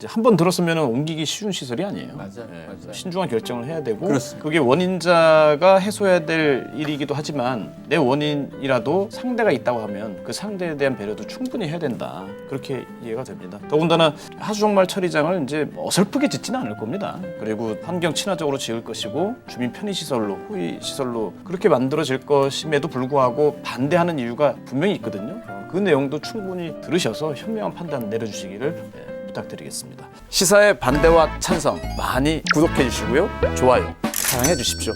한 번 들었으면 옮기기 쉬운 시설이 아니에요. 맞아요. 신중한 결정을 해야 되고 그렇습니다. 그게 원인자가 해소해야 될 일이기도 하지만 내 원인이라도 상대가 있다고 하면 그 상대에 대한 배려도 충분히 해야 된다. 그렇게 이해가 됩니다. 더군다나 하수종말 처리장을 이제 어설프게 짓지는 않을 겁니다. 그리고 환경 친화적으로 지을 것이고 주민 편의 시설로 호의 시설로 그렇게 만들어질 것임에도 불구하고 반대하는 이유가 분명히 있거든요. 그 내용도 충분히 들으셔서 현명한 판단 내려주시기를 부탁드리겠습니다. 시사의 반대와 찬성 많이 구독해 주시고요. 좋아요, 사랑해 주십시오.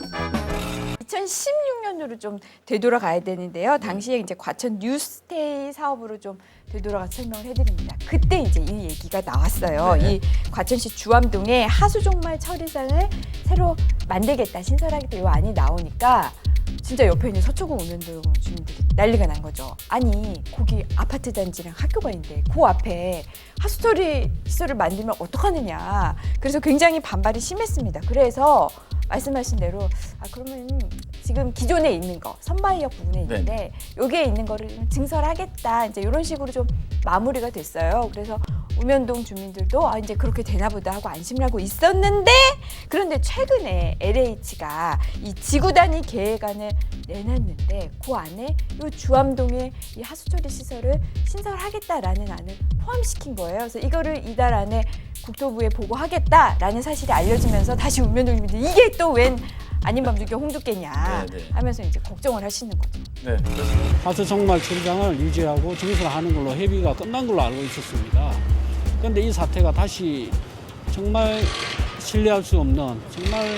2016년으로 좀 되돌아가야 되는데요. 당시에 이제 과천 뉴스테이 사업으로 좀 되돌아가 설명을 해드립니다. 그때 이제 이 얘기가 나왔어요. 네. 이 과천시 주암동에 하수종말 처리장을 새로 만들겠다, 신설하겠다 이 안이 나오니까 진짜 옆에 있는 서초구 읍면동 주민들이 난리가 난 거죠. 아니 거기 아파트 단지랑 학교가 있는데 그 앞에 하수처리 시설을 만들면 어떡하느냐. 그래서 굉장히 반발이 심했습니다. 그래서 말씀하신 대로 그러면 지금 기존에 있는 거 선바위역 부분에 있는데 여기에 있는 거를 좀 증설하겠다 이제 이런 식으로 좀 마무리가 됐어요. 그래서 읍면동 주민들도 이제 그렇게 되나 보다 하고 안심을 하고 있었는데 그런데 최근에 LH가 이 지구 단위 계획안을 내놨는데 그 안에 이 주암동의 이 하수처리 시설을 신설하겠다라는 안을 포함시킨 거예요. 그래서 이거를 이달 안에 국토부에 보고하겠다라는 사실이 알려지면서 다시 읍면동 주민들 이게 또 웬 아닌 밤중에 홍두깨냐 하면서 이제 걱정을 하시는 거죠. 네. 하수종말 처리장을 유지하고 증설하는 걸로 협의가 끝난 걸로 알고 있었습니다. 그런데 이 사태가 다시 정말 신뢰할 수 없는 정말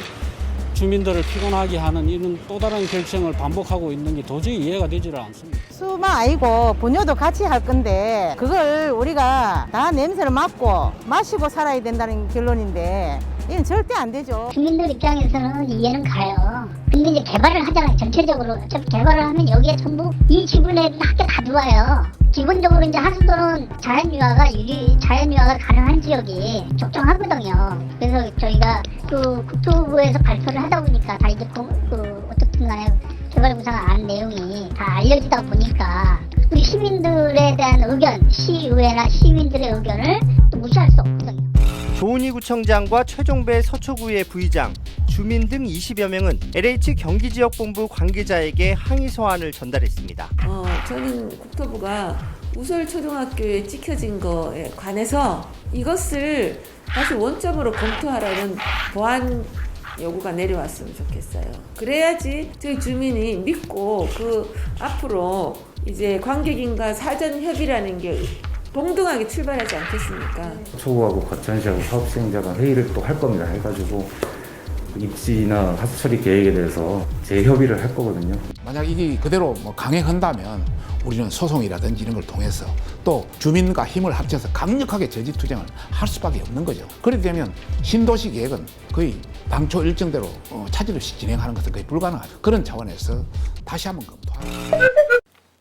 주민들을 피곤하게 하는 이런 또 다른 결정을 반복하고 있는 게 도저히 이해가 되지를 않습니다. 수만 아니고 분뇨도 같이 할 건데 그걸 우리가 다 냄새를 맡고 마시고 살아야 된다는 결론인데 이건 절대 안 되죠. 주민들 입장에서는 이해는 가요. 근데 이제 개발을 하잖아요. 전체적으로. 어차피 개발을 하면 여기에 전부 이 지분에 학교 다 들어와요. 기본적으로 이제 하수도는 자연유화가 가능한 지역이 적정하거든요. 그래서 저희가 그 국토부에서 발표를 하다 보니까 다 이제 어떻든 간에 개발구상을 안 내용이 다 알려지다 보니까 우리 시민들에 대한 의견, 시의회나 시민들의 의견을 또 무시할 수 없거든요. 조은희 구청장과 최종배 서초구의 부의장, 주민 등 20여 명은 LH 경기지역본부 관계자에게 항의 서한을 전달했습니다. 저는 국토부가 우설 초등학교에 찍혀진 거에 관해서 이것을 다시 원점으로 검토하라는 보완 요구가 내려왔으면 좋겠어요. 그래야지 저희 주민이 믿고 그 앞으로 이제 관객인과 사전 협의라는 게 동등하게 출발하지 않겠습니까? 서초구하고 과천시하고 사업시행자가 회의를 또 할 겁니다. 해가지고 입지나 하수처리 계획에 대해서 재협의를 할 거거든요. 만약 이게 그대로 강행한다면 우리는 소송이라든지 이런 걸 통해서 또 주민과 힘을 합쳐서 강력하게 저지 투쟁을 할 수밖에 없는 거죠. 그렇게 되면 신도시 계획은 거의 당초 일정대로 차질 없이 진행하는 것은 거의 불가능하죠. 그런 차원에서 다시 한번 검토하라.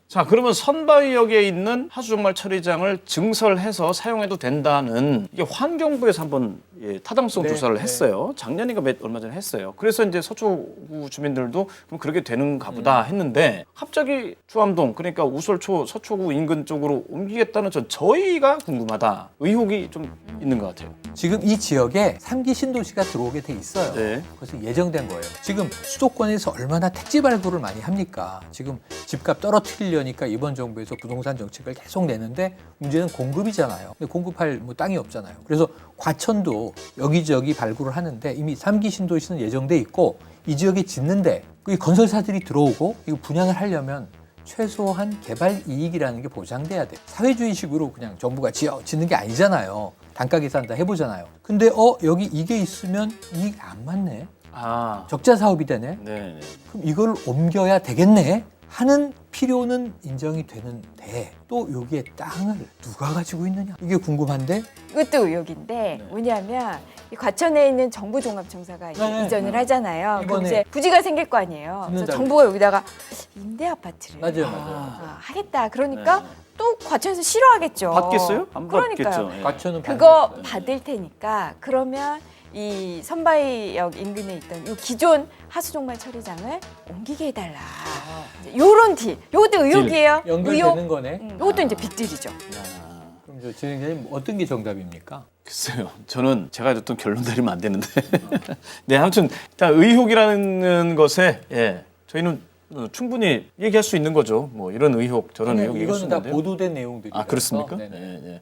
자, 그러면 선바위역에 있는 하수종말 처리장을 증설해서 사용해도 된다는 이게 환경부에서 한번 타당성 조사를 했어요. 작년인가 얼마 전에 했어요. 그래서 이제 서초구 주민들도 그럼 그렇게 되는가 보다 했는데 갑자기 주암동 그러니까 우설초 서초구 인근 쪽으로 옮기겠다는 저희가 궁금하다. 의혹이 좀 있는 것 같아요. 지금 이 지역에 3기 신도시가 들어오게 돼 있어요. 네. 그래서 예정된 거예요. 지금 수도권에서 얼마나 택지 발굴을 많이 합니까? 지금 집값 떨어뜨리려니까 이번 정부에서 부동산 정책을 계속 내는데 문제는 공급이잖아요. 근데 공급할 땅이 없잖아요. 그래서 과천도 여기저기 발굴을 하는데 이미 3기 신도시는 예정돼 있고 이 지역에 짓는데 그 건설사들이 들어오고 이거 분양을 하려면 최소한 개발 이익이라는 게 보장돼야 돼. 사회주의식으로 그냥 정부가 짓는 게 아니잖아요. 단가 계산 다 해보잖아요. 근데 여기 이게 있으면 이익 안 맞네. 적자 사업이 되네. 네. 그럼 이걸 옮겨야 되겠네 하는 필요는 인정이 되는데 또 여기에 땅을 누가 가지고 있느냐 이게 궁금한데 이것도 의혹인데 뭐냐면 이 과천에 있는 정부종합청사가 이전을 하잖아요. 그럼 이제 부지가 생길 거 아니에요. 그래서 정부가 여기다가 임대 아파트를 맞아요. 하겠다. 그러니까 또 과천에서 싫어하겠죠. 받겠어요? 안 그러니까요. 받겠죠. 과천은 그거 받을 테니까 그러면 이 선바위역 인근에 있던 이 기존 하수종말 처리장을 옮기게 해달라. 요런 딜. 요것도 의혹이에요. 연결되는 거네. 요것도 이제 빅딜이죠. 그럼 진행자님 어떤 게 정답입니까? 글쎄요. 저는 제가 어떤 결론 내리면 안 되는데. 네, 아무튼 일단 의혹이라는 것에 저희는 충분히 얘기할 수 있는 거죠. 뭐 이런 의혹, 저런 의혹 얘기할 수 이거는 다 있는데요. 보도된 내용들이라서. 아, 그렇습니까? 네네. 네.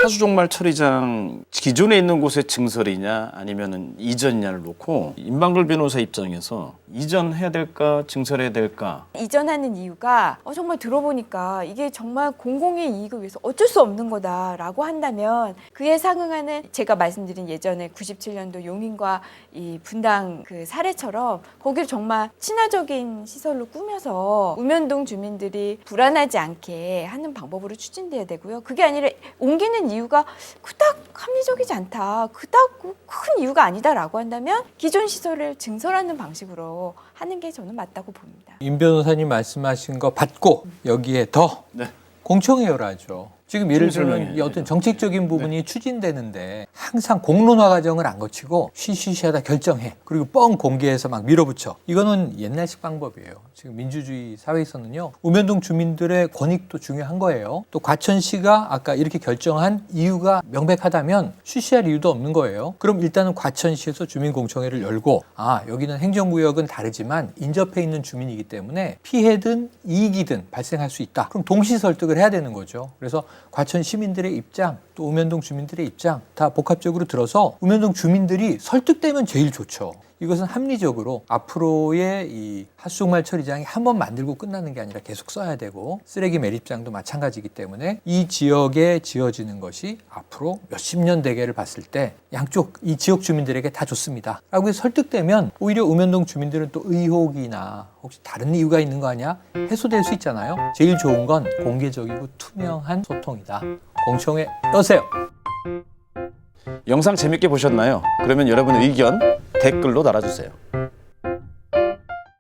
하수종말 처리장 기존에 있는 곳의 증설이냐 아니면은 이전이냐를 놓고 임방글 변호사 입장에서 이전해야 될까 증설해야 될까. 이전하는 이유가 정말 들어보니까 이게 정말 공공의 이익을 위해서 어쩔 수 없는 거다라고 한다면 그에 상응하는 제가 말씀드린 예전에 97년도 용인과 이 분당 그 사례처럼 거기를 정말 친화적인 시설로 꾸며서 우면동 주민들이 불안하지 않게 하는 방법으로 추진돼야 되고요. 그게 아니라 옮기는 이유가 그닥 합리적이지 않다, 그닥 큰 이유가 아니다라고 한다면 기존 시설을 증설하는 방식으로 하는 게 저는 맞다고 봅니다. 임 변호사님 말씀하신 거 받고 여기에 더 네. 공청회를 하죠. 지금 예를 들면 설명해. 이 어떤 정책적인 부분이 추진되는데 항상 공론화 과정을 안 거치고 쉬쉬쉬하다 결정해. 그리고 뻥 공개해서 막 밀어붙여. 이거는 옛날식 방법이에요. 지금 민주주의 사회에서는요. 우면동 주민들의 권익도 중요한 거예요. 또 과천시가 아까 이렇게 결정한 이유가 명백하다면 쉬쉬할 이유도 없는 거예요. 그럼 일단은 과천시에서 주민공청회를 열고 여기는 행정구역은 다르지만 인접해 있는 주민이기 때문에 피해든 이익이든 발생할 수 있다. 그럼 동시 설득을 해야 되는 거죠. 그래서 과천 시민들의 입장, 또 우면동 주민들의 입장 다 복합적으로 들어서 우면동 주민들이 설득되면 제일 좋죠. 이것은 합리적으로 앞으로의 이 하수종말 처리장이 한 번 만들고 끝나는 게 아니라 계속 써야 되고 쓰레기 매립장도 마찬가지이기 때문에 이 지역에 지어지는 것이 앞으로 몇십 년 대계를 봤을 때 양쪽 이 지역 주민들에게 다 좋습니다 라고 해서 설득되면 오히려 우면동 주민들은 또 의혹이나 혹시 다른 이유가 있는 거 아니야? 해소될 수 있잖아요. 제일 좋은 건 공개적이고 투명한 소통이다. 공청회 여세요. 영상 재밌게 보셨나요? 그러면 여러분의 의견 댓글로 달아주세요.